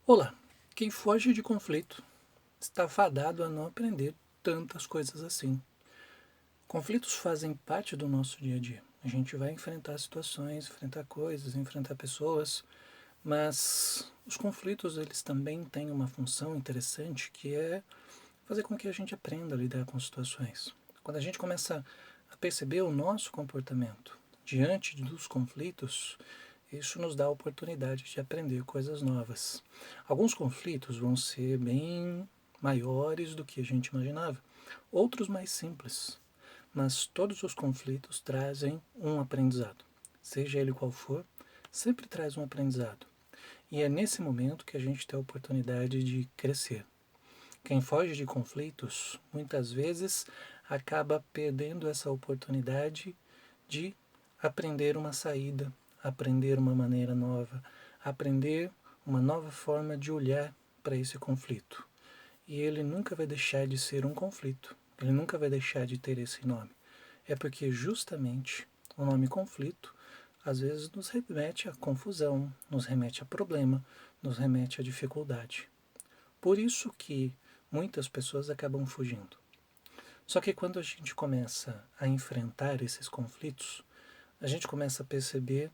Olá, quem foge de conflito está fadado a não aprender tantas coisas assim. Conflitos fazem parte do nosso dia a dia. A gente vai enfrentar situações, enfrentar coisas, enfrentar pessoas, mas os conflitos eles também têm uma função interessante que é fazer com que a gente aprenda a lidar com situações. Quando a gente começa a perceber o nosso comportamento diante dos conflitos, isso nos dá a oportunidade de aprender coisas novas. Alguns conflitos vão ser bem maiores do que a gente imaginava, outros mais simples, mas todos os conflitos trazem um aprendizado. Seja ele qual for, sempre traz um aprendizado. E é nesse momento que a gente tem a oportunidade de crescer. Quem foge de conflitos, muitas vezes, acaba perdendo essa oportunidade de aprender uma saída, aprender uma maneira nova, aprender uma nova forma de olhar para esse conflito. E ele nunca vai deixar de ser um conflito, ele nunca vai deixar de ter esse nome. É porque justamente o nome conflito às vezes nos remete à confusão, nos remete a problema, nos remete à dificuldade. Por isso que muitas pessoas acabam fugindo. Só que quando a gente começa a enfrentar esses conflitos, a gente começa a perceber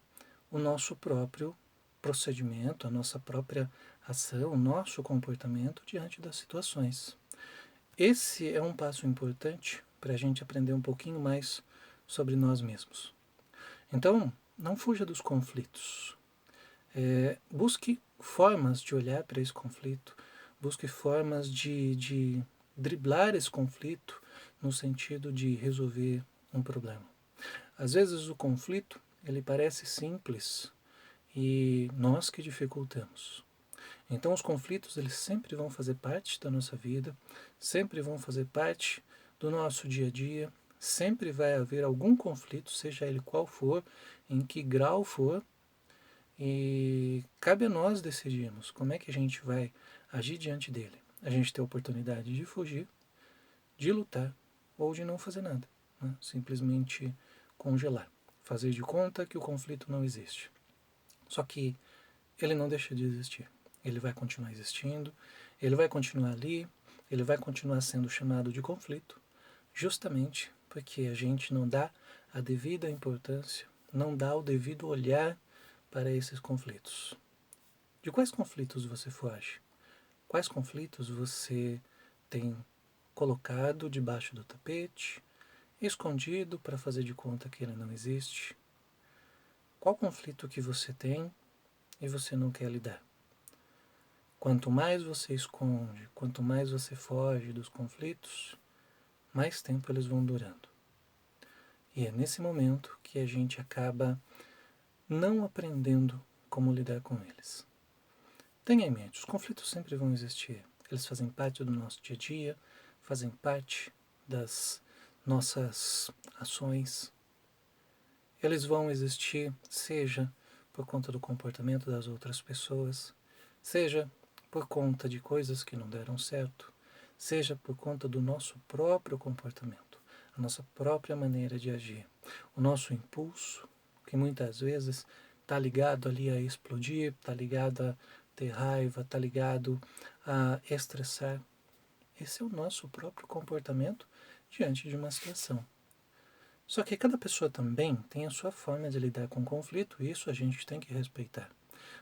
o nosso próprio procedimento, a nossa própria ação, o nosso comportamento diante das situações. Esse é um passo importante para a gente aprender um pouquinho mais sobre nós mesmos. Então, não fuja dos conflitos. Busque formas de olhar para esse conflito, busque formas de driblar esse conflito no sentido de resolver um problema. Às vezes o conflito ele parece simples e nós que dificultamos. Então os conflitos eles sempre vão fazer parte da nossa vida, sempre vão fazer parte do nosso dia a dia, sempre vai haver algum conflito, seja ele qual for, em que grau for, e cabe a nós decidirmos como é que a gente vai agir diante dele. A gente tem a oportunidade de fugir, de lutar ou de não fazer nada, né? Simplesmente congelar, fazer de conta que o conflito não existe. Só que ele não deixa de existir. Ele vai continuar existindo, ele vai continuar ali, ele vai continuar sendo chamado de conflito, justamente porque a gente não dá a devida importância, não dá o devido olhar para esses conflitos. De quais conflitos você foge? Quais conflitos você tem colocado debaixo do tapete, escondido para fazer de conta que ele não existe? Qual conflito que você tem e você não quer lidar? Quanto mais você esconde, quanto mais você foge dos conflitos, mais tempo eles vão durando. E é nesse momento que a gente acaba não aprendendo como lidar com eles. Tenha em mente, os conflitos sempre vão existir. Eles fazem parte do nosso dia a dia, fazem parte das nossas ações. Eles vão existir, seja por conta do comportamento das outras pessoas, seja por conta de coisas que não deram certo, seja por conta do nosso próprio comportamento, a nossa própria maneira de agir, o nosso impulso, que muitas vezes está ligado ali a explodir, está ligado a ter raiva, está ligado a estressar. Esse é o nosso próprio comportamento diante de uma situação. Só que cada pessoa também tem a sua forma de lidar com o conflito e isso a gente tem que respeitar.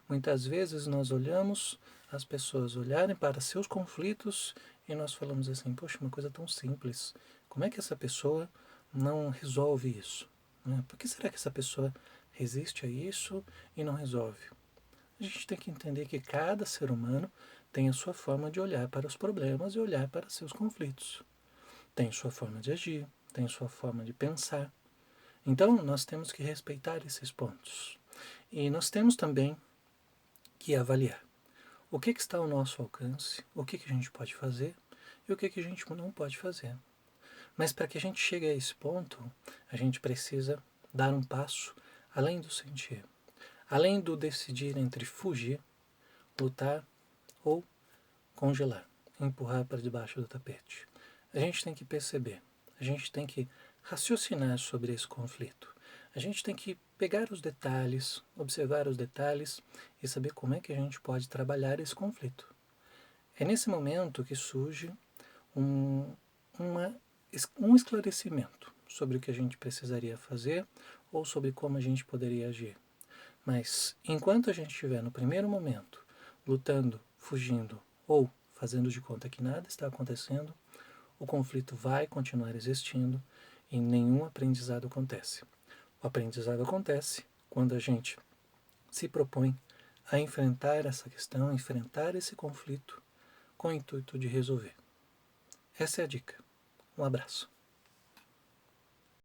Muitas vezes nós olhamos as pessoas olharem para seus conflitos e nós falamos assim, poxa, uma coisa tão simples, como é que essa pessoa não resolve isso? Por que será que essa pessoa resiste a isso e não resolve? A gente tem que entender que cada ser humano tem a sua forma de olhar para os problemas e olhar para seus conflitos. Tem sua forma de agir, tem sua forma de pensar. Então, nós temos que respeitar esses pontos. E nós temos também que avaliar o que está ao nosso alcance, o que a gente pode fazer e o que a gente não pode fazer. Mas para que a gente chegue a esse ponto, a gente precisa dar um passo além do sentir. Além do decidir entre fugir, lutar ou congelar, empurrar para debaixo do tapete. A gente tem que perceber, a gente tem que raciocinar sobre esse conflito. A gente tem que pegar os detalhes, observar os detalhes e saber como é que a gente pode trabalhar esse conflito. É nesse momento que surge um esclarecimento sobre o que a gente precisaria fazer ou sobre como a gente poderia agir. Mas enquanto a gente estiver no primeiro momento lutando, fugindo ou fazendo de conta que nada está acontecendo, o conflito vai continuar existindo e nenhum aprendizado acontece. O aprendizado acontece quando a gente se propõe a enfrentar essa questão, enfrentar esse conflito com o intuito de resolver. Essa é a dica. Um abraço.